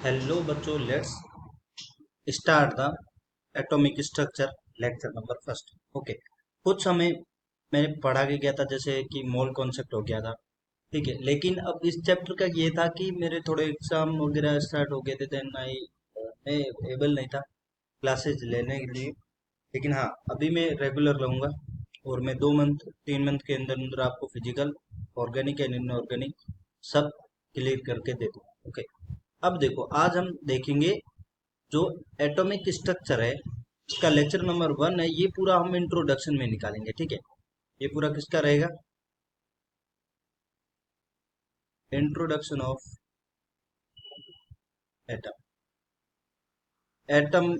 Hello बच्चों, let's start the atomic structure lecture number first. Okay, कुछ समय मैंने पढ़ा के गया था, जैसे कि मोल कॉन्सेप्ट हो गया था। ठीक है, लेकिन अब इस चैप्टर का ये था कि मेरे थोड़े एग्जाम वगैरह स्टार्ट हो गए थे, देन मैं एबल नहीं था क्लासेस लेने के लिए। लेकिन हाँ, अभी मैं रेगुलर रहूँगा और मैं 2 मंथ 3 मंथ के अंदर अंदर आपको फिजिकल, ऑर्गेनिक एंड इनऑर्गेनिक सब क्लियर करके दे दूँ। ओके, अब देखो, आज हम देखेंगे जो एटॉमिक स्ट्रक्चर है, इसका लेक्चर नंबर 1 है। ये पूरा हम इंट्रोडक्शन में निकालेंगे। ठीक है, ये पूरा किसका रहेगा? Introduction of atom. एटम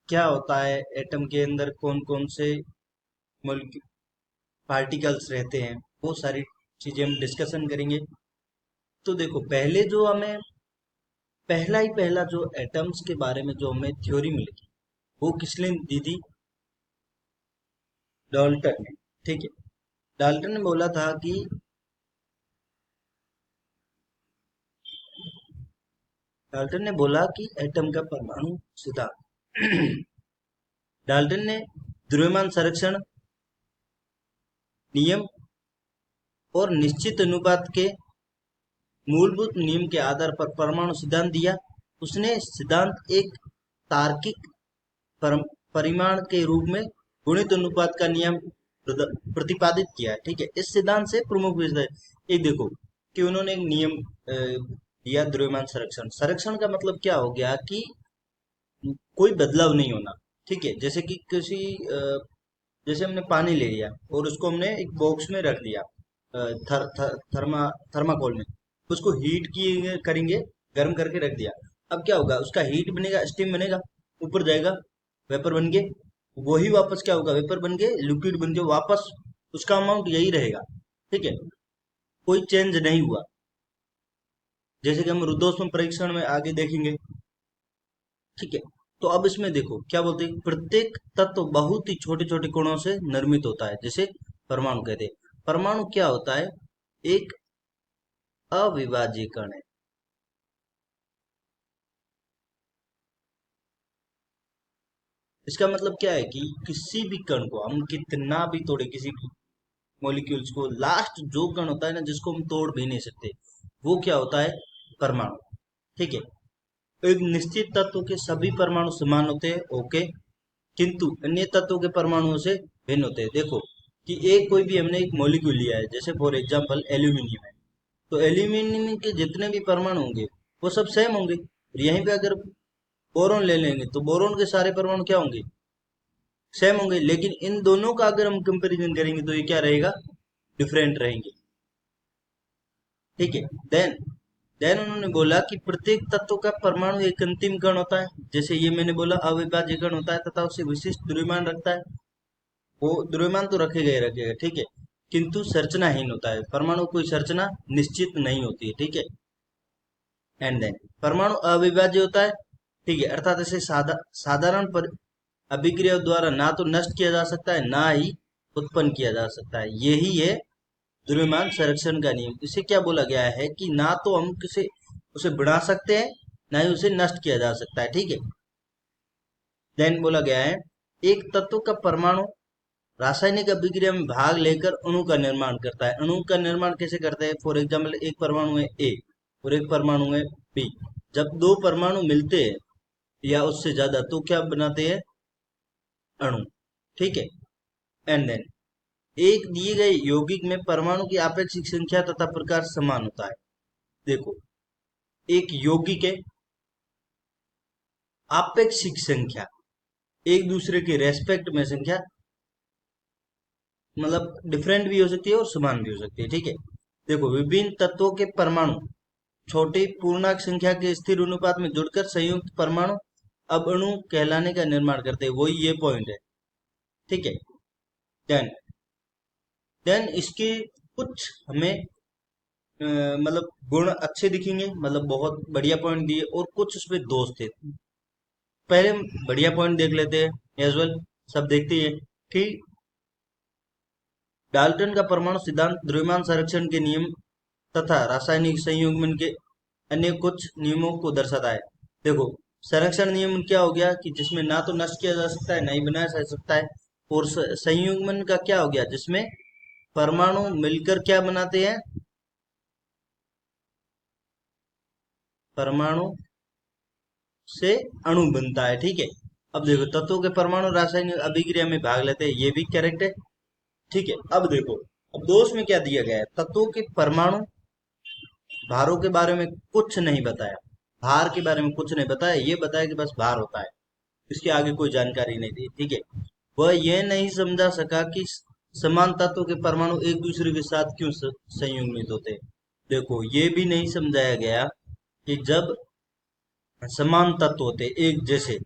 क्या होता है, एटम के अंदर कौन कौन से पार्टिकल्स रहते हैं, वो सारी चीजें हम डिस्कशन करेंगे। तो देखो, पहले जो हमें पहला जो एटम्स के बारे में जो हमें थ्योरी मिली, वो किसने दी थी? डाल्टन ने। ठीक है, डाल्टन ने बोला था कि डाल्टन ने बोला कि एटम का परमाणु सिद्धांत। डाल्टन ने द्रव्यमान संरक्षण नियम और निश्चित अनुपात के मूलभूत नियम के आधार पर परमाणु सिद्धांत दिया। उसने सिद्धांत एक तार्किक परिमाण के रूप में गुणित अनुपात का नियम प्रतिपादित किया। ठीक है, इस सिद्धांत से प्रमुख विषय एक देखो कि उन्होंने एक नियम दिया, द्रव्यमान संरक्षण। संरक्षण का मतलब क्या हो गया कि कोई बदलाव नहीं होना। ठीक है, जैसे कि जैसे हमने पानी ले लिया और उसको हमने एक बॉक्स में रख दिया, थर्माकोल में। उसको हीट किए करेंगे, गर्म करके रख दिया। अब क्या होगा? उसका हीट बनेगा, स्टीम बनेगा, ऊपर जाएगा, वेपर बन के वही वापस क्या होगा? वेपर बन के लिक्विड बन के वापस उसका अमाउंट यही रहेगा। ठीक है, कोई चेंज नहीं हुआ। जैसे कि हम रुद्धोष्म परीक्षण में आगे देखेंगे। ठीक है, तो अब इसमें देखो क्या बोलते हैं, प्रत्येक तत्व बहुत ही छोटे छोटे कणों से निर्मित होता है, जैसे परमाणु कहते हैं। परमाणु क्या होता है? एक अविभाज्य कण है। इसका मतलब क्या है कि किसी भी कण को हम कितना भी तोड़े, किसी भी मॉलिक्यूल्स को, लास्ट जो कण होता है ना, जिसको हम तोड़ भी नहीं सकते, वो क्या होता है? परमाणु। ठीक है, एक निश्चित तत्व के सभी परमाणु समान होते हैं, ओके, किंतु अन्य तत्वों के परमाणुओं से भिन्न होते हैं। देखो कि एक कोई भी हमने एक मॉलिक्यूल लिया है, जैसे फॉर एग्जांपल एल्यूमिनियम है, तो एल्यूमिनियम के जितने भी परमाणु होंगे वो सब सेम होंगे। और यहीं पे अगर बोरोन ले लेंगे तो बोरोन के सारे परमाणु क्या होंगे? सेम होंगे। लेकिन इन दोनों का अगर हम कंपैरिजन करेंगे तो ये क्या रहेगा? डिफरेंट रहेंगे। ठीक है, देन देन उन्होंने बोला कि प्रत्येक तत्व का परमाणु एक अंतिम कण होता है, जैसे ये मैंने बोला अविभाज्य कण होता है तथा उसे विशिष्ट द्रव्यमान रखता है। वो द्रव्यमान तो रखेगा ही रखेगा, ठीक है, किंतु संरचनाहीन होता है। परमाणु कोई संरचना निश्चित नहीं होती है। ठीक है, एंड देन परमाणु अविभाज्य होता है। ठीक है, अर्थात इसे साधारण पर अभिक्रिया द्वारा ना तो नष्ट किया जा सकता है, ना ही उत्पन्न किया जा सकता है। यही है द्रव्यमान संरक्षण का नियम। इसे क्या बोला गया है कि ना तो हम किसे उसे बढ़ा सकते हैं, ना ही उसे नष्ट किया जा सकता है। ठीक है, देन बोला गया है एक तत्व का परमाणु रासायनिक अभिक्रिया में भाग लेकर अणु का निर्माण करता है। अणु का निर्माण कैसे करते हैं? फॉर एग्जाम्पल, एक परमाणु है ए और एक परमाणु है बी। जब दो परमाणु मिलते हैं या उससे ज्यादा, तो क्या बनाते हैं? अणु। ठीक है, एंड देन एक दिए गए यौगिक में परमाणु की आपेक्षिक संख्या तथा प्रकार समान होता है। देखो, एक यौगिक है, आपेक्षिक संख्या, एक दूसरे के रेस्पेक्ट में संख्या, मतलब डिफरेंट भी हो सकती है और समान भी हो सकती है। ठीक है, देखो, विभिन्न तत्वों के परमाणु छोटी पूर्णांक संख्या के स्थिर अनुपात में जुड़कर संयुक्त परमाणु अब अणु कहलाने का निर्माण करते हैं। वही ये पॉइंट है। ठीक है, देन देन इसके कुछ हमें मतलब गुण अच्छे दिखेंगे, मतलब बहुत बढ़िया पॉइंट दिए, और कुछ उसमें दोष थे। पहले हम बढ़िया पॉइंट देख लेते हैं एज वेल, सब देखते हैं कि डाल्टन का परमाणु सिद्धांत द्रव्यमान संरक्षण के नियम तथा रासायनिक संयुग्मन के अन्य कुछ नियमों को दर्शाता है। देखो, संरक्षण नियम क्या हो गया कि जिसमें ना तो नष्ट किया जा सकता है, ना ही बनाया जा सकता है। और संयुग्मन का क्या हो गया, जिसमें परमाणु मिलकर क्या बनाते हैं, परमाणु से अणु बनता है। ठीक है। अब देखो, तत्वों के परमाणु रासायनिक अभिक्रिया में भाग लेते हैं, ये भी करेक्ट है। ठीक है। अब देखो, अब दोष में क्या दिया गया है, तत्वों के परमाणु भारों के बारे में कुछ नहीं बताया, भार के बारे में कुछ नहीं बताया, ये बताया कि बस भार होता है, इसके आगे कोई जानकारी नहीं दी। ठीक है। वह यह नहीं समझा सका कि समान तत्वों के परमाणु एक दूसरे के साथ क्यों संयुग्मित होते हैं। देखो, ये भी नहीं समझाया गया कि जब समान तत्व होते हैं, एक जैसे,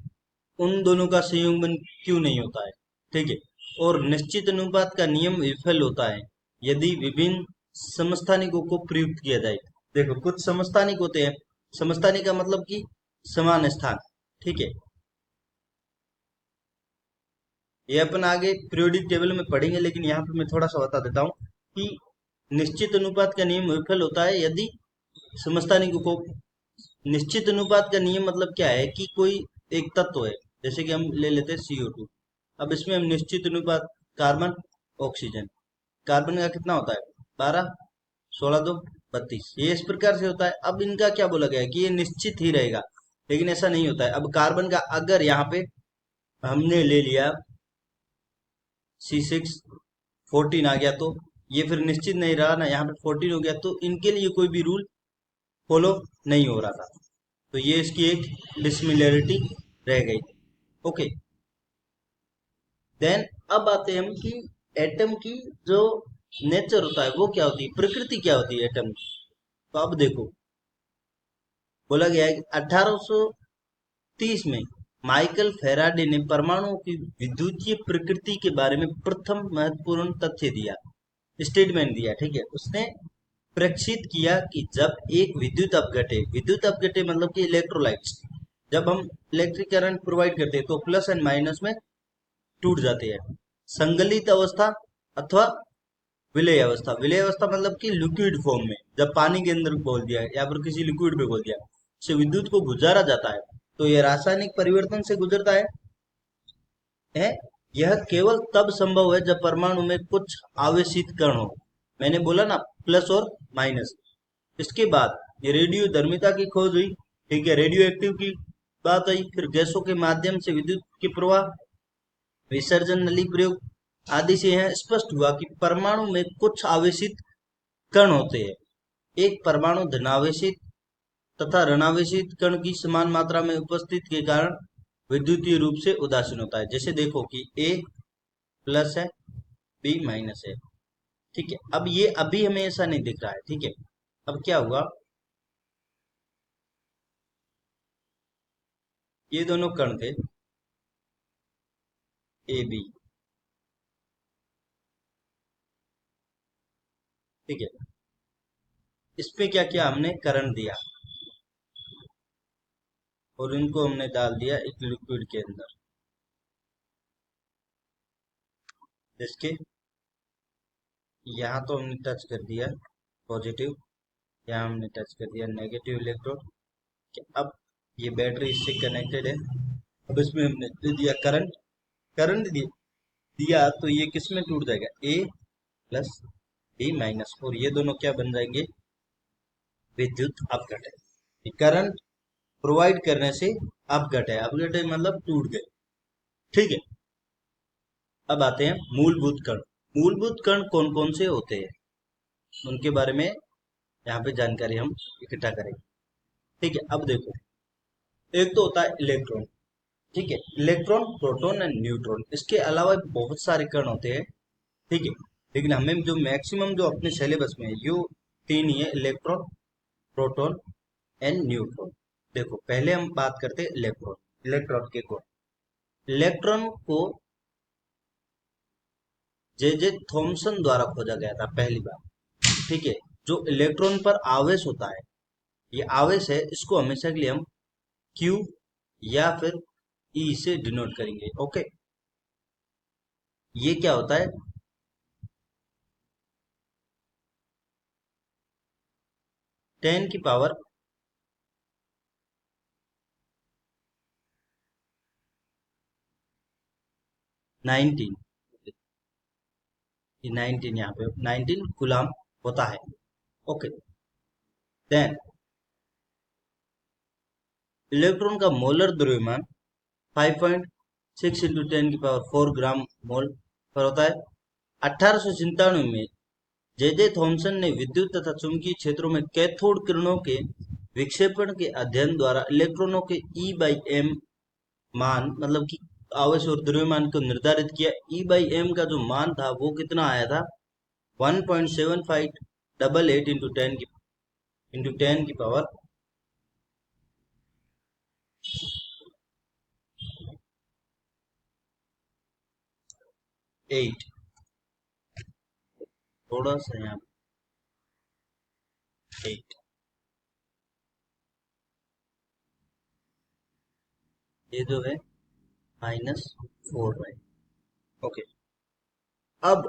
उन दोनों का संयुग्मन क्यों नहीं होता है। ठीक है। और निश्चित अनुपात का नियम विफल होता है यदि विभिन्न समस्थानिकों को प्रयुक्त किया जाए। देखो, कुछ समस्थानिक होते हैं, समस्थानिक का मतलब कि समान स्थान। ठीक है। ये अपन आगे पीरियोडिक टेबल में पढ़ेंगे, लेकिन यहाँ पे मैं थोड़ा सा बता देता हूँ कि निश्चित अनुपात का नियम विफल होता है यदि समस्थानिकों को, निश्चित अनुपात का नियम मतलब क्या है कि कोई एक तत्व है, जैसे कि हम ले लेते हैं CO2। अब इसमें हम निश्चित अनुपात, कार्बन, ऑक्सीजन, कार्बन का कितना होता है, 12, 16 दो 32, ये इस प्रकार से होता है। अब इनका क्या बोला गया है कि ये निश्चित ही रहेगा, लेकिन ऐसा नहीं होता है। अब कार्बन का अगर यहाँ पे हमने ले लिया C6 14 आ गया, तो ये फिर निश्चित नहीं रहा ना, यहाँ पे 14 हो गया, तो इनके लिए कोई भी रूल फॉलो नहीं हो रहा था। तो ये इसकी एक डिसमिलरिटी रह गई। ओके। देन अब आते हैं हम कि एटम की जो नेचर होता है वो क्या होती है, प्रकृति क्या होती है एटम की। तो अब देखो, बोला गया है कि 1830 में माइकल फेराडे ने परमाणुओं की विद्युतीय प्रकृति के बारे में प्रथम महत्वपूर्ण तथ्य दिया, स्टेटमेंट दिया। ठीक है। उसने प्रक्षित किया कि जब एक विद्युत अपघटे, विद्युत अपघटे मतलब कि इलेक्ट्रोलाइट्स, जब हम इलेक्ट्रिक करंट प्रोवाइड करते हैं तो प्लस एंड माइनस में टूट जाते हैं। संगलित अवस्था अथवा विलय अवस्था, विलय अवस्था मतलब कि लिक्विड फॉर्म में, जब पानी के अंदर खोल दिया या फिर किसी लिक्विड पे खोल दिया, से विद्युत को गुजारा जाता है, तो यह रासायनिक परिवर्तन से गुजरता है। यह केवल तब संभव है जब परमाणु में कुछ आवेशित कण हो। मैंने बोला ना, प्लस और माइनस। इसके बाद ये रेडियो धर्मिता की खोज हुई। ठीक है। रेडियो एक्टिव की बात आई, फिर गैसों के माध्यम से विद्युत के प्रवाह, विसर्जन, नली प्रयोग आदि से यह स्पष्ट हुआ कि परमाणु में कुछ आवेशित कण होते हैं। एक परमाणु धनावेशित तथा ऋणावेशित कण की समान मात्रा में उपस्थित के कारण विद्युतीय रूप से उदासीन होता है। जैसे देखो कि A प्लस है, B माइनस है। ठीक है। अब ये अभी हमें ऐसा नहीं दिख रहा है। ठीक है। अब क्या हुआ, ये दोनों कण थे AB। ठीक है। इस पे क्या किया हमने, करंट दिया और इनको हमने डाल दिया एक लिक्विड के अंदर, जिसके यहाँ तो हमने टच कर दिया पॉजिटिव, यहाँ हमने टच कर दिया नेगेटिव इलेक्ट्रोड। अब ये बैटरी इससे कनेक्टेड है। अब इसमें हमने दे दिया करंट, करंट दिया तो ये किस में टूट जाएगा, A प्लस B माइनस, और ये दोनों क्या बन जाएंगे, विद्युत अपघट है। करंट प्रोवाइड करने से अपघट है, अपघट है मतलब टूट गए। ठीक है। अब आते हैं मूलभूत कण। मूलभूत कण कौन कौन से होते हैं, उनके बारे में यहाँ पे जानकारी हम इकट्ठा करेंगे। ठीक है। अब देखो, एक तो होता है इलेक्ट्रॉन। ठीक है। इलेक्ट्रॉन, प्रोटॉन एंड न्यूट्रॉन, इसके अलावा बहुत सारे कण होते हैं। ठीक है। लेकिन हमें जो मैक्सिमम जो अपने सिलेबस में है, यो तीन ही है, इलेक्ट्रॉन, प्रोटॉन एंड न्यूट्रॉन। देखो, पहले हम बात करते हैं इलेक्ट्रॉन, इलेक्ट्रॉन के गुण। इलेक्ट्रॉन को जे जे थॉमसन द्वारा खोजा गया था पहली बार। ठीक है। जो इलेक्ट्रॉन पर आवेश होता है, ये आवेश है, इसको हमेशा के लिए हम Q या फिर E से डिनोट करेंगे। ओके। ये क्या होता है, 10 की पावर 19, ये 19 यहाँ पे 19 कूलाम होता है। ओके, देन इलेक्ट्रॉन का मोलर द्रव्यमान 5.6 इंटू 10⁴ ग्राम मोल पर होता है। 1897 में जे जे थॉमसन ने विद्युत तथा चुंबकीय क्षेत्रों में कैथोड किरणों के विक्षेपण के अध्ययन द्वारा इलेक्ट्रॉनों के ई बाई एम मान, मतलब कि आवेश और द्रव्यमान को निर्धारित किया। ई बाई एम का जो मान था वो कितना आया था, 1.7588 इंटू 10⁻⁸ थोड़ा सा यहाँ 8, ये जो है -4 है। ओके, अब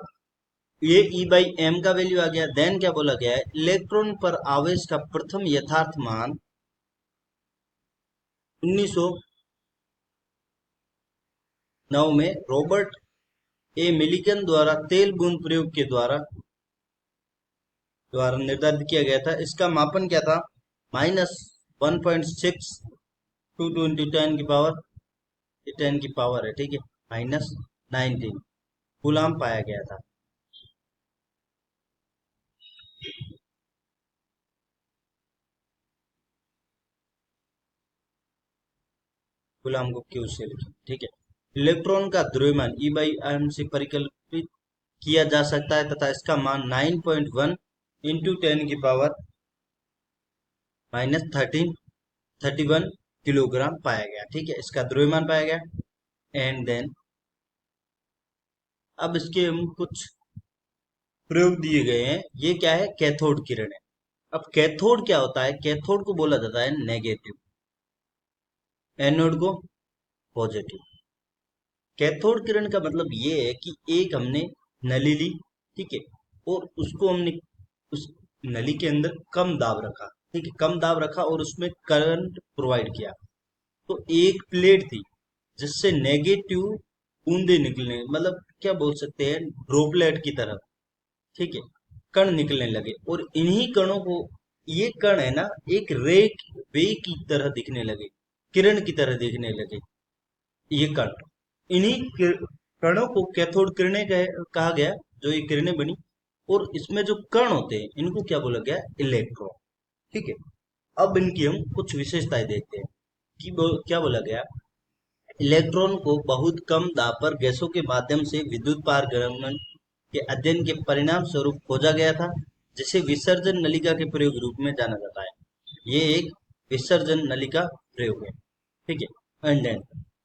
ये ई बाई एम का वैल्यू आ गया। देन क्या बोला गया है, इलेक्ट्रॉन पर आवेश का प्रथम यथार्थ मान 1909 में रॉबर्ट ए मिलिकन द्वारा तेल बूंद प्रयोग के द्वारा निर्धारित किया गया था। इसका मापन क्या था, -1.622 इंटू 10 की पावर है, ठीक है, -19 कूलाम पाया गया था। कूलाम को क्यू से लिखें, ठीक है। इलेक्ट्रॉन का द्रव्यमान ई बाई एम से परिकल्पित किया जा सकता है तथा इसका मान 9.1 इंटू 10⁻³ 31 किलोग्राम पाया गया, ठीक है, इसका द्रव्यमान पाया गया। एंड देन अब इसके हम कुछ प्रयोग दिए गए हैं। ये क्या है, कैथोड किरण है। अब कैथोड क्या होता है, कैथोड को बोला जाता है नेगेटिव, एनोड को पॉजिटिव। कैथोड किरण का मतलब ये है कि एक हमने नली ली, ठीक है, और उसको हमने उस नली के अंदर कम दाब रखा, ठीक है, कम दाब रखा और उसमें करंट प्रोवाइड किया। तो एक प्लेट थी जिससे नेगेटिव बूंदे निकलने, मतलब क्या बोल सकते हैं, ड्रॉपलेट की तरह, ठीक है, कण निकलने लगे। और इन्हीं कणों को, ये कण है ना, एक वे की तरह दिखने लगे, किरण की तरह दिखने लगे ये कण। इन्हीं कणों को कैथोड किरणें कहा गया, जो ये किरणें बनी। और इसमें जो कण होते हैं इनको क्या बोला गया, इलेक्ट्रॉन, ठीक है। अब इनकी हम कुछ विशेषताएं देखते हैं कि क्या बोला गया, इलेक्ट्रॉन को बहुत कम दाब पर गैसों के माध्यम से विद्युत पारगमन के अध्ययन के परिणाम स्वरूप खोजा गया था, जिसे विसर्जन नलिका के प्रयोग रूप में जाना जाता है। ये एक विसर्जन नलिका प्रयोग है, ठीक है। एंड देन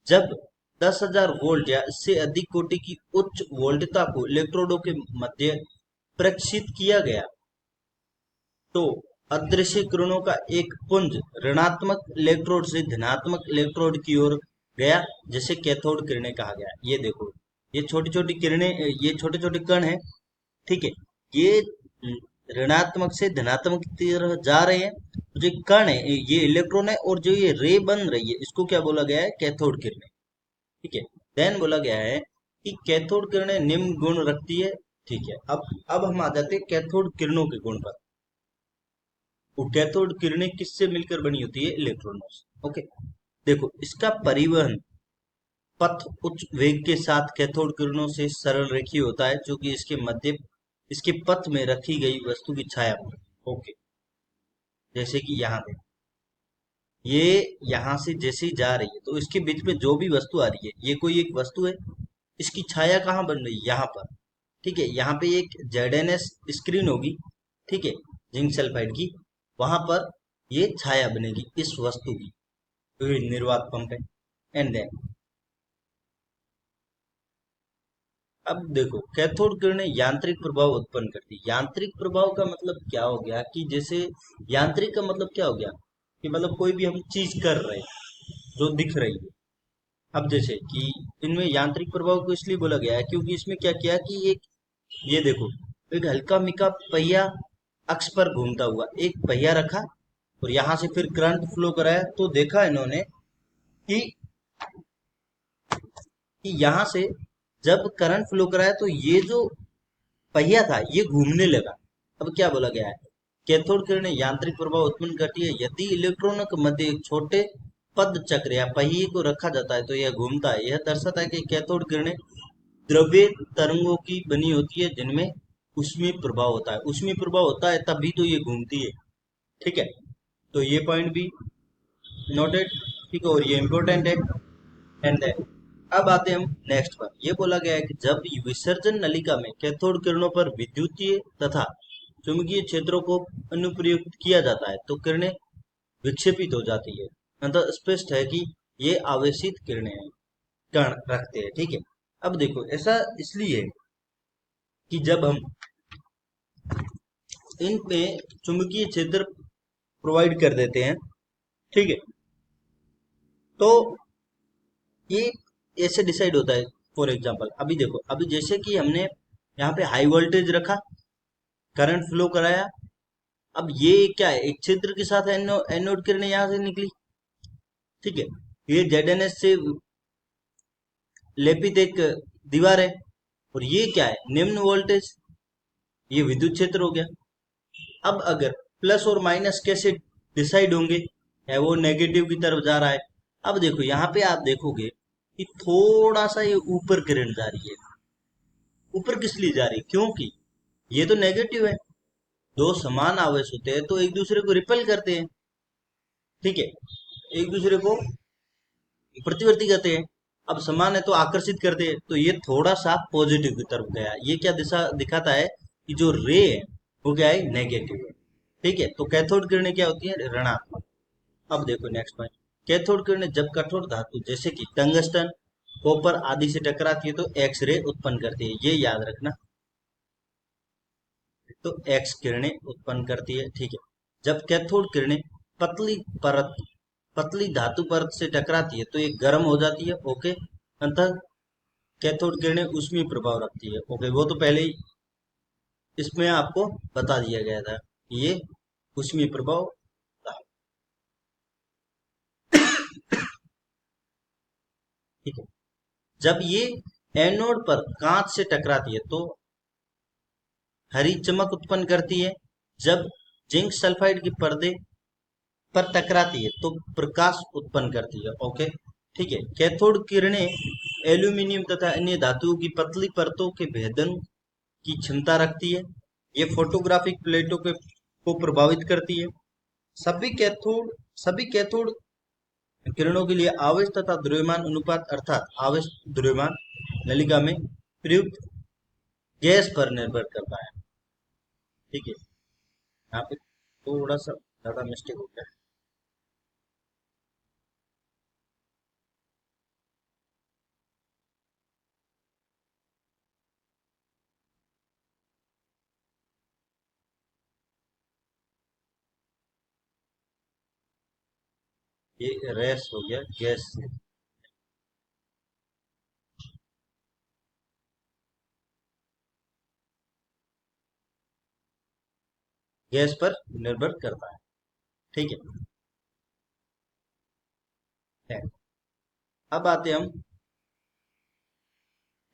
जब 10,000 वोल्ट या इससे अधिक कोटि की उच्च वोल्टता को इलेक्ट्रोडों के मध्य प्रेक्षित किया गया तो अदृश्य किरणों का एक पुंज ऋणात्मक इलेक्ट्रोड से धनात्मक इलेक्ट्रोड की ओर गया, जिसे कैथोड किरणें कहा गया। ये देखो, ये छोटी छोटी किरणें, ये छोटे छोटे कण हैं, ठीक है, ये ऋणात्मक से धनात्मक की तरफ जा रहे हैं। जो कण है ये इलेक्ट्रॉन है, और जो ये रे बन रही है इसको क्या बोला गया है, कैथोड किरणें, ठीक है। देन बोला गया है कि कैथोड किरणें निम्न गुण रखती है, ठीक है। अब हम आ जाते हैं कैथोड किरणों के गुण पर। वो कैथोड किरणें किससे मिलकर बनी होती है, इलेक्ट्रॉनों से। ओके, देखो, इसका परिवहन पथ उच्च वेग के साथ कैथोड किरणों से सरल रेखीय होता है, जो कि इसके पथ में रखी गई वस्तु की छाया पर। ओके, जैसे कि यहाँ पे ये यहाँ से जैसे ही जा रही है तो इसके बीच में जो भी वस्तु आ रही है, ये कोई एक वस्तु है, इसकी छाया कहाँ बन रही है, यहाँ पर, ठीक है। यहाँ पे एक ZNS स्क्रीन होगी, ठीक है, जिंक सल्फाइड की, वहां पर ये छाया बनेगी इस वस्तु की, तो ये निर्वात पंप है। एंड देन अब देखो, कैथोड किरणें यांत्रिक प्रभाव उत्पन्न करती है। यांत्रिक प्रभाव का मतलब क्या हो गया, कि जैसे यांत्रिक का मतलब क्या हो गया, कि मतलब कोई भी हम चीज कर रहे हैं जो दिख रही है। अब जैसे कि इनमें यांत्रिक प्रभाव को इसलिए बोला गया है क्योंकि इसमें क्या किया कि एक, ये देखो, एक हल्का मिका पहिया अक्ष पर घूमता हुआ एक पहिया रखा, और यहां से फिर करंट फ्लो कराया, तो देखा इन्होंने कि, यहां से जब करंट फ्लो कराया तो ये जो पहिया था ये घूमने लगा। अब क्या बोला गया है, कैथोड किरणें यांत्रिक प्रभाव उत्पन्न करती है यदि इलेक्ट्रॉनों के मध्य एक छोटे पद चक्र या पहिए को रखा जाता है तो यह घूमता है। यह दर्शाता है कि कैथोड किरणें द्रव्य तरंगों की बनी होती है जिनमें ऊष्मीय प्रभाव होता है। ऊष्मीय प्रभाव होता है तभी तो ये घूमती है। ठीक है, तो ये पॉइंट भी नोटेड। ठीक है, और ये इंपॉर्टेंट है। एंड अब आते हैं हम नेक्स्ट पर। ये बोला गया है कि जब विसर्जन नलिका में कैथोड किरणों पर विद्युतीय तथा चुंबकीय क्षेत्रों को अनुप्रयुक्त किया जाता है तो किरणें विक्षेपित हो जाती है। मतलब स्पष्ट है कि ये आवेशित किरणें हैं, कण रखते हैं। ठीक है, अब देखो ऐसा इसलिए है कि जब हम इन पे चुंबकीय क्षेत्र प्रोवाइड कर देते हैं, ठीक है, तो ये ऐसे डिसाइड होता है। फॉर एग्जांपल अभी देखो, अभी जैसे कि हमने यहाँ पे हाई वोल्टेज रखा, करंट फ्लो कराया। अब ये क्या है, एक छिद्र के साथ एनोड किरणें यहाँ से निकली। ठीक है, ये जेडएनएस से लेपित एक दीवार है। और ये क्या है, निम्न वोल्टेज, ये विद्युत क्षेत्र हो गया। अब अगर प्लस और माइनस कैसे डिसाइड होंगे, है वो नेगेटिव की तरफ जा रहा है। अब देखो यहाँ पे आप देखोगे कि थोड़ा सा ये ऊपर किरण जा रही है। ऊपर किस लिए जा रही है, क्योंकि ये तो नेगेटिव है। दो समान आवेश होते हैं तो एक दूसरे को रिपेल करते हैं। ठीक है, एक दूसरे को प्रतिवर्ती करते हैं। अब समान है तो आकर्षित करते हैं, तो ये थोड़ा सा पॉजिटिव की तरफ गया। ये क्या दिशा दिखाता है कि जो रे है वो क्या है, नेगेटिव है। ठीक है, तो कैथोड किरणें क्या होती है, ऋणात्मक। अब देखो नेक्स्ट पॉइंट, कैथोड किरणें जब कठोर धातु जैसे कि टंगस्टन, कॉपर आदि से टकराती है तो एक्स रे उत्पन्न करती है। ये याद रखना, तो एक्स किरणें उत्पन्न करती है। ठीक है, जब कैथोड किरणें पतली परत पतली धातु परत से टकराती है तो ये गर्म हो जाती है। ओके, अंततः कैथोड किरणें ऊष्मीय प्रभाव रखती है। ओके, वो तो पहले ही इसमें आपको बता दिया गया था, ये ऊष्मीय प्रभाव था। ठीक है, जब ये एनोड पर कांच से टकराती है तो हरी चमक उत्पन्न करती है। जब जिंक सल्फाइड के पर्दे पर टकराती है तो प्रकाश उत्पन्न करती है। ओके, ठीक है, कैथोड किरणें एल्यूमिनियम तथा अन्य धातुओं की पतली परतों के भेदन की क्षमता रखती है। ये फोटोग्राफिक प्लेटों के को प्रभावित करती है। सभी कैथोड किरणों के लिए आवेश तथा द्रव्यमान अनुपात अर्थात आवेश द्रव्यमान नलिका में प्रयुक्त गैस पर निर्भर करता है। ठीक है, यहाँ पे थोड़ा सा ज्यादा मिस्टेक हो गया। ये रेस हो गया गैस से। गैस पर निर्भर करता है। ठीक है, अब आते हम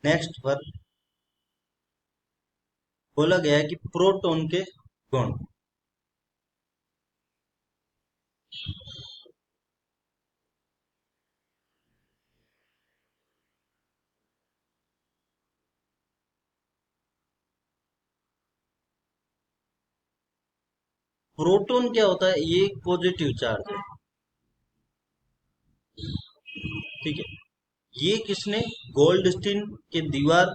नेक्स्ट पर। बोला गया है कि प्रोटॉन के गुण। प्रोटॉन क्या होता है, ये एक पॉजिटिव चार्ज है। ठीक है, ये किसने, गोल्डस्टीन के दीवार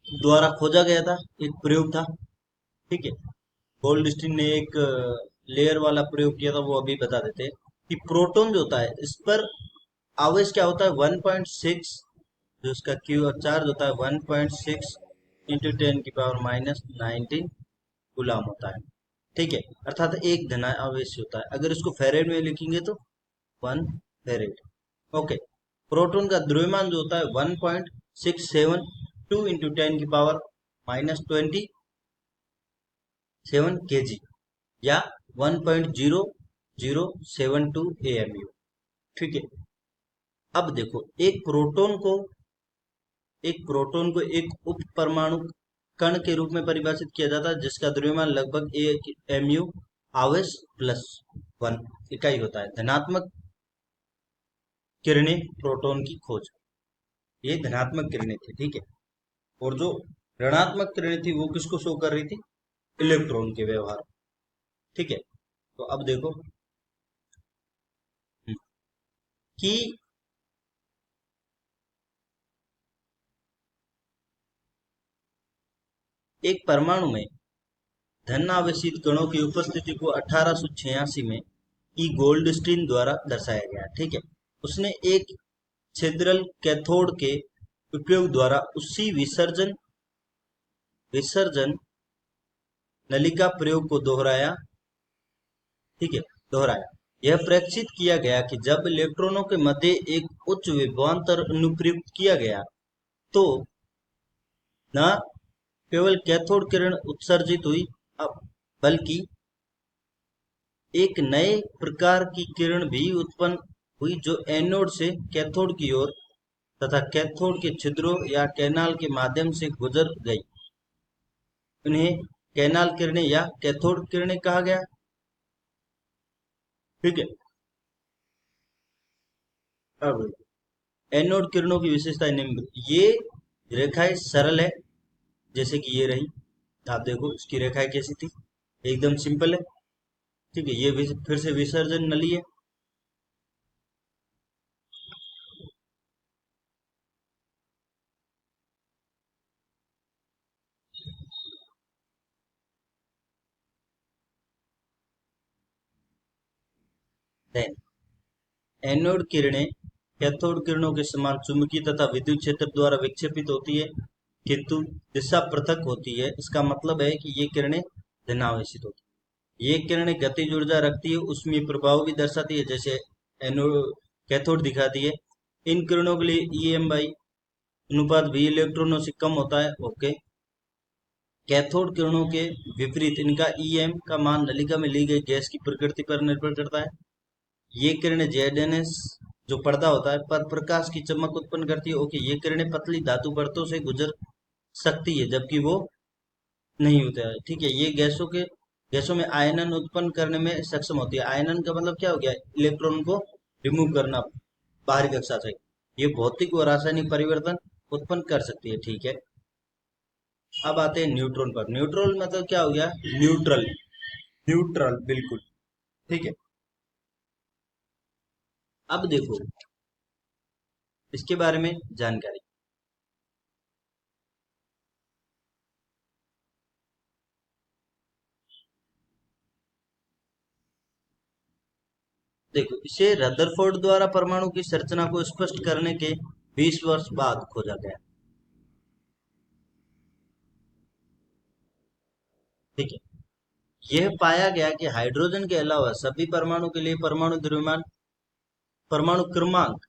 द्वारा खोजा गया था, एक प्रयोग था। ठीक है, गोल्डस्टीन ने एक लेयर वाला प्रयोग किया था, वो अभी बता देते हैं कि प्रोटॉन जो होता है इस पर आवेश क्या होता है, 1.6, जो उसका क्यू चार्ज होता है 1.6 इंटू 10⁻⁻19 गुलाम होता है। ठीक है, अर्थात एक धन आवेश होता है। अगर इसको फेरेड में लिखेंगे तो 1 फेरेड। ओके, प्रोटॉन का द्रव्यमान जो होता है 1.672 इंटू 10⁻⁻27 या 1.0072 AMU। ठीक है, अब देखो, एक प्रोटोन को एक उप परमाणु कण के रूप में परिभाषित किया जाता है जिसका द्रव्यमान लगभग 1 mu आवेश प्लस 1 इकाई होता है। धनात्मक किरणें प्रोटॉन की खोज, ये धनात्मक किरणें थी, ठीक है। और जो ऋणात्मक किरणें थी वो किसको शो कर रही थी? इलेक्ट्रॉन के व्यवहार, ठीक है। तो अब देखो कि एक परमाणु में धन आवेशित कणों की उपस्थिति को 1886 में ई गोल्डस्टीन द्वारा दर्शाया गया, ठीक है। उसने एक छिद्रल कैथोड के उपयोग द्वारा उसी विसर्जन विसर्जन नलिका प्रयोग को दोहराया, ठीक है, दोहराया। यह प्रेक्षित किया गया कि जब इलेक्ट्रॉनों के मध्य एक उच्च विभवांतर अनुप्रयुक्त किया गया तो न केवल कैथोड किरण उत्सर्जित हुई, बल्कि एक नए प्रकार की किरण भी उत्पन्न हुई जो एनोड से कैथोड की ओर तथा कैथोड के छिद्रों या कैनाल के माध्यम से गुजर गई। उन्हें कैनाल किरणें या कैथोड किरणें कहा गया, ठीक है। अब एनोड किरणों की विशेषताएं निम्न, ये रेखाएं सरल है, जैसे कि ये रही, आप देखो इसकी रेखाएं कैसी थी, एकदम सिंपल है, ठीक है। ये फिर से विसर्जन नली है, देन एनोड किरणें कैथोड किरणों के समान चुंबकीय तथा विद्युत क्षेत्र द्वारा विक्षेपित होती है, किंतु दिशा पृथक होती है। इसका मतलब है कि ये किरणें धनावेशित होती है। ये किरणें गतिज ऊर्जा रखती है, उसमें प्रभाव भी दर्शाती है, जैसे एनोड कैथोड दिखाती है। इन किरणों के लिए EM/E अनुपात भी इलेक्ट्रॉनों से कम होता है, ओके। कैथोड किरणों के विपरीत इनका EM का मान नलिका में ली गई गैस की प्रकृति पर निर्भर करता है। ये किरणें ZNS जो पर्दा होता है पर प्रकाश की चमक उत्पन्न करती है, ओके। ये किरणें पतली धातु परतों से गुजर सकती है जबकि वो नहीं होता है, ठीक है। ये गैसों में आयनन उत्पन्न करने में सक्षम होती है। आयनन का मतलब क्या हो गया? इलेक्ट्रॉन को रिमूव करना बाहरी कक्षा से। ये भौतिक और रासायनिक परिवर्तन उत्पन्न कर सकती है, ठीक है। अब आते हैं न्यूट्रॉन पर। न्यूट्रॉन मतलब क्या हो गया? न्यूट्रल, न्यूट्रल बिल्कुल, ठीक है। अब देखो इसके बारे में जानकारी, देखो इसे रदरफोर्ड द्वारा परमाणु की संरचना को स्पष्ट करने के 20 वर्ष बाद खोजा गया, ठीक है। यह पाया गया कि हाइड्रोजन के अलावा सभी परमाणु के लिए परमाणु द्रव्यमान, परमाणु क्रमांक,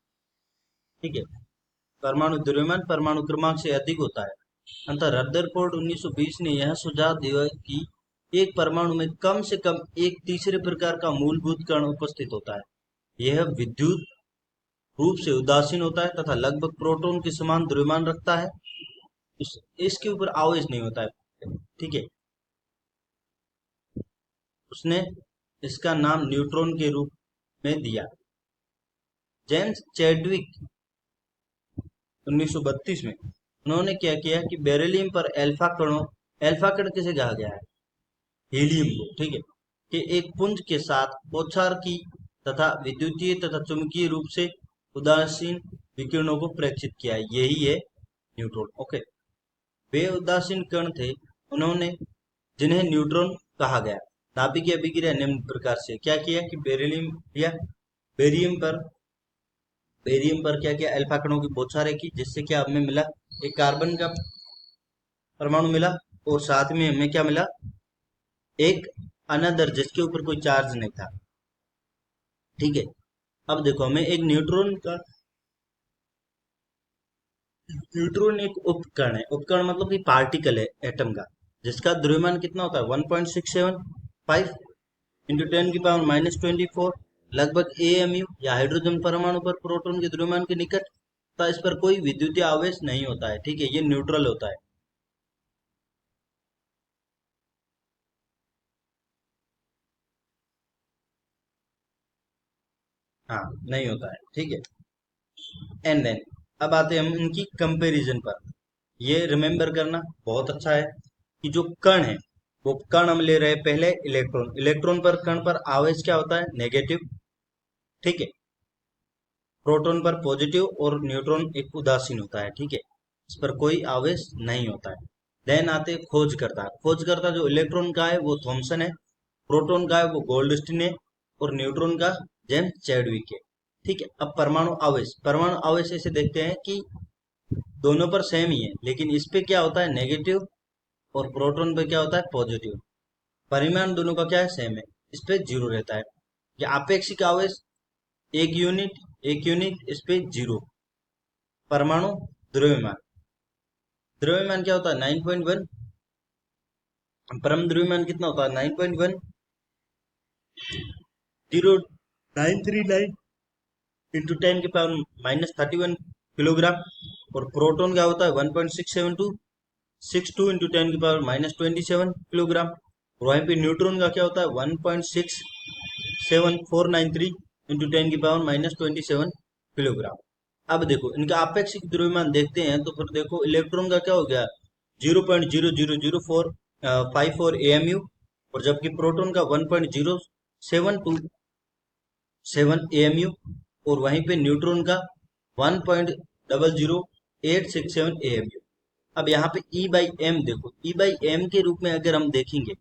ठीक है, परमाणु द्रव्यमान परमाणु क्रमांक से अधिक होता है। अंततः रदरफोर्ड 1920 ने यह सुझाव दिया कि एक परमाणु में कम से कम एक तीसरे प्रकार का मूलभूत कण उपस्थित होता है। यह विद्युत रूप से उदासीन होता है तथा लगभग प्रोटॉन के समान द्रव्यमान रखता है। इसके ऊपर आवेश नहीं होता है, ठीक है। उसने इसका नाम न्यूट्रॉन के रूप में दिया। जेम्स चैडविक 1932 में उन्होंने क्या किया कि बेरिलियम पर अल्फा कण किसे कहा गया है? हीलियम को, ठीक है, कि एक पुंज के साथ बौछार की तथा विद्युतीय तथा चुंबकीय रूप से उदासीन विकिरणों को प्रेक्षित किया है। यही है न्यूट्रॉन, ओके। वे उदासीन कण थे उन्होंने जिन्हें न्यूट्रॉन कहा गया। नाभिकीय अभिक्रिया निम्न प्रकार से क्या किया कि बेरिलियम या बेरियम पर क्या किया? अल्फा कणों की बौछारें की, जिससे क्या हमें मिला? एक कार्बन का परमाणु मिला और साथ में हमें क्या मिला? एक अनदर जिसके ऊपर कोई चार्ज नहीं था, ठीक है। अब देखो हमें एक न्यूट्रॉन एक उपकरण है। उपकरण मतलब कि पार्टिकल है एटम का, जिसका द्रव्यमान कितना होता है? 1.675 इंटू 10 की पावर -24 लगभग एएमयू या हाइड्रोजन परमाणु पर प्रोटॉन के द्रव्यमान के निकटता इस पर कोई विद्युतीय आवेश नहीं होता है। ठीक है, ये न्यूट्रल होता है। हाँ, नहीं होता है। ठीक है, एंड देन अब आते हैं हम इनकी कंपैरिजन पर। ये रिमेम्बर करना बहुत अच्छा है कि जो कण है, वो कण हम ले रहे हैं पहले इलेक्ट्रॉन। इलेक्ट्रॉन पर, कण पर आवेश क्या होता है? नेगेटिव। ठीक है, प्रोटॉन पर पॉजिटिव और न्यूट्रॉन एक उदासीन होता है। ठीक है, इस पर कोई आवेश नहीं होता है। देन आते हैं खोजकर्ता। खोजकर्ता जो इलेक्ट्रॉन का है वो थॉमसन है, प्रोटॉन का है वो गोल्डस्टीन है, और न्यूट्रॉन का जेम्स चैडविक है। ठीक है, अब परमाणु आवेश। परमाणु आवेश ऐसे देखते हैं कि दोनों पर सेम ही है, लेकिन इस पे क्या होता है? नेगेटिव, और प्रोटॉन पे क्या होता है? पॉजिटिव। परिमाण दोनों का क्या है? सेम है, इस पे जीरो रहता है। या आपेक्षिक आवेश, एक यूनिट इस पे जीरो। परमाणु द्रव्यमान। द्रव्यमान क्या होता है? 9.1। परम द्रव्यमान कितना होता है? 9.1093 इंटू 10 की पावर -31 किलोग्राम। और प्रोटॉन क्या होता है? 1.672 और वहीं पे न्यूट्रॉन का क्या होता है? 1.67493 इंटू 10 की पावर -27 किलोग्राम। अब देखो इनका आपेक्षिक द्रव्यमान देखते हैं तो फिर देखो इलेक्ट्रॉन का क्या हो गया? 0.00054 और जबकि प्रोटॉन का 1.0727 और वहीं पे न्यूट्रॉन का 1.00867 अब यहाँ पे ई बाई एम देखो, ई बाई एम के रूप में अगर हम देखेंगे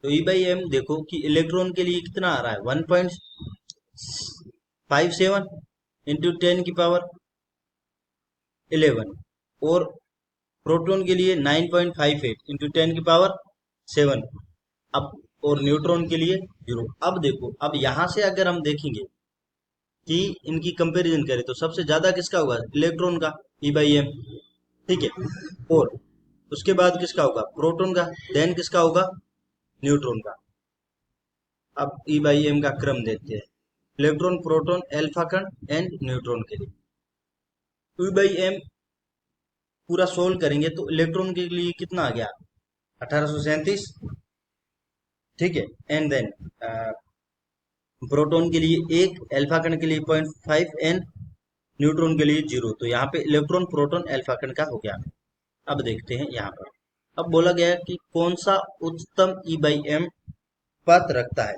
तो ई बाई एम देखो कि इलेक्ट्रॉन के लिए कितना आ रहा है? 1.57 इंटू 10 की पावर 11, और प्रोटॉन के लिए 9.58 इंटू 10 की पावर 7। अब और न्यूट्रॉन के लिए जीरो। अब देखो, अब यहां से अगर हम देखेंगे कि इनकी कंपैरिजन करें तो सबसे ज्यादा किसका होगा? इलेक्ट्रॉन का, ई बाई एम। ठीक है, और उसके बाद किसका होगा? प्रोटॉन का। देन किसका होगा? न्यूट्रॉन का। अब ई बाई एम का क्रम देखते हैं। इलेक्ट्रॉन, प्रोटॉन, अल्फा कण एंड न्यूट्रॉन के लिए ई बाई एम पूरा सोल्व करेंगे तो इलेक्ट्रॉन के लिए कितना आ गया? 1837। ठीक है, एंड देन प्रोटॉन के लिए एक, अल्फा कण के लिए 0.5 एंड न्यूट्रॉन के लिए जीरो। तो यहाँ पे इलेक्ट्रॉन, प्रोटॉन, अल्फा कण का हो गया। अब देखते हैं यहाँ पर। अब बोला गया है कि कौन सा उच्चतम ई बाई एम पद रखता है।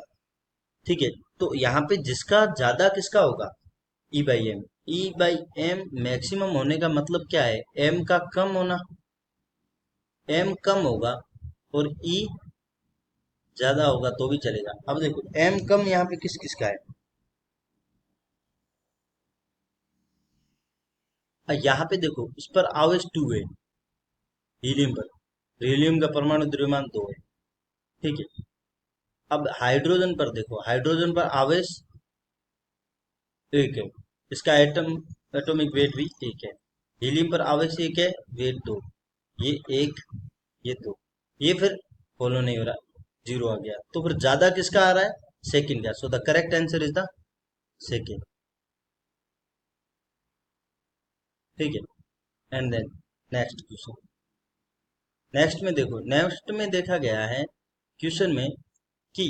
ठीक है, तो यहाँ पे जिसका ज्यादा किसका होगा? E by M. E by M maximum होने का मतलब क्या है? एम का कम होना। एम कम होगा और ई ज्यादा होगा तो भी चलेगा। अब देखो एम कम यहाँ पे किस किस का है? यहाँ पे देखो इस पर आवेश 2 है, हीलियम पर। हीलियम का परमाणु द्रव्यमान 2 है। ठीक है, अब हाइड्रोजन पर देखो, हाइड्रोजन पर आवेश 1 है, इसका एटम एटॉमिक वेट भी 1 है। हीलियम पर आवेश 1 है, वेट 2। ये 1, ये 2, ये फिर फॉलो नहीं हो रहा, जीरो आ गया। तो फिर ज्यादा किसका आ रहा है? सेकंड का। So the correct answer is the second. ठीक है, and then next question. Next में देखो, नेक्स्ट में देखा गया है क्वेश्चन में कि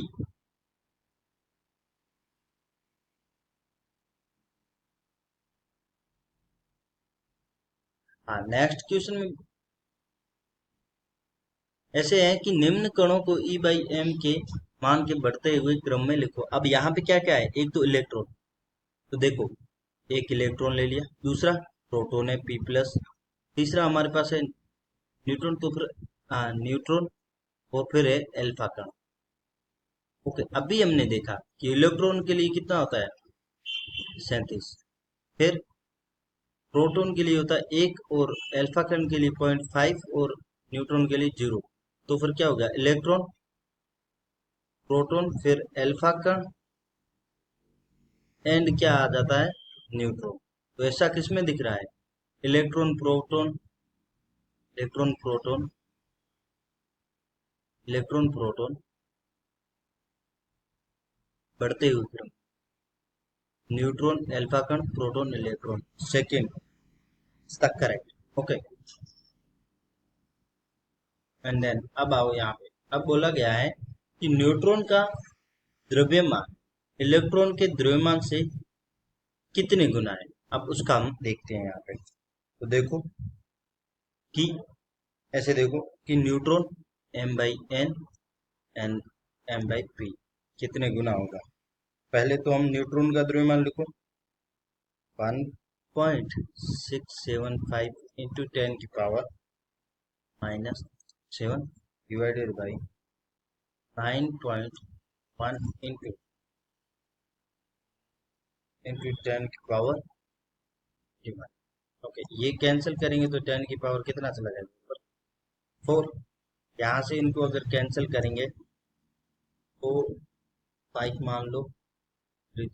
हाँ, नेक्स्ट क्वेश्चन में ऐसे है कि निम्न कणों को ई बाई एम के मान के बढ़ते हुए क्रम में लिखो। अब यहाँ पे क्या क्या है? एक तो इलेक्ट्रॉन, तो देखो एक इलेक्ट्रॉन ले लिया, दूसरा प्रोटॉन है P+, तीसरा हमारे पास है न्यूट्रॉन, तो फिर न्यूट्रॉन, और फिर है अल्फा कण। ओके, अभी हमने देखा कि इलेक्ट्रॉन के लिए कितना होता है? 37। फिर प्रोटॉन के लिए होता है 1, और अल्फा कण के लिए 0.5, और न्यूट्रॉन के लिए 0। तो फिर क्या हो गया? इलेक्ट्रॉन, प्रोटॉन, फिर अल्फा कण, एंड क्या आ जाता है? न्यूट्रॉन। तो ऐसा किस में दिख रहा है? Electron, proton, electron, proton, electron, proton, बढ़ते हुए क्रम, न्यूट्रॉन, अल्फा कण, proton, electron, second, correct. Okay, and then अब आओ यहाँ पे। अब बोला गया है कि न्यूट्रॉन का द्रव्यमान इलेक्ट्रॉन के द्रव्यमान से कितने गुना है। अब उसका हम देखते हैं यहाँ पे। तो देखो कि ऐसे देखो कि न्यूट्रॉन m/n एंड m/p कितने गुना होगा। पहले तो हम न्यूट्रॉन का द्रव्यमान लिखो, 1.675 into 10⁻⁻7 divided by 9.1 into 10⁻⁻। Okay, ये कैंसिल करेंगे तो 10 की पावर कितना चला जाएगा, 4। यहाँ से इनको अगर कैंसिल करेंगे तो 5 मान लो, 3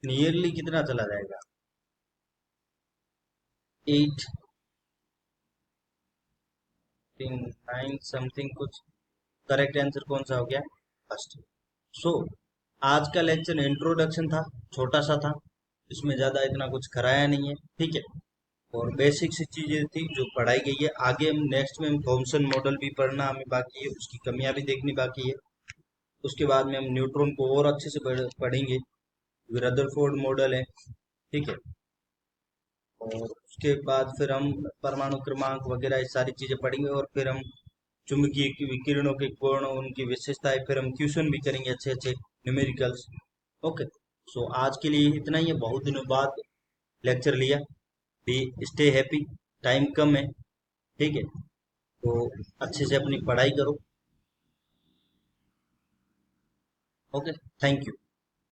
नियरली कितना चला जाएगा, 8 9 समथिंग कुछ। करेक्ट आंसर कौन सा हो गया, फर्स्ट। सो आज का लेक्चर इंट्रोडक्शन था, छोटा सा था, इसमें ज़्यादा इतना कुछ कराया नहीं है, ठीक है। और बेसिक सी चीज़ें थी जो पढ़ाई गई है। आगे हम नेक्स्ट में थॉमसन मॉडल भी पढ़ना हमें बाकी है, उसकी कमियां भी देखनी बाकी है। उसके बाद में हम न्यूट्रॉन को और अच्छे से पढ़ेंगे, रदरफोर्ड मॉडल है, ठीक है। और उसके बाद फिर हम परमाणु क्रमांक वगैरह ये सारी चीज़ें पढ़ेंगे, और फिर हम चुंबकीय की विकिरणों के कोण, उनकी विशेषताएं, फिर हम क्वेश्चन भी करेंगे अच्छे अच्छे न्यूमेरिकल्स। ओके, सो आज के लिए इतना ही है। बहुत दिनों बाद लेक्चर लिया, भी स्टे हैप्पी, टाइम कम है, ठीक है। तो अच्छे से अपनी पढ़ाई करो। Okay, thank you.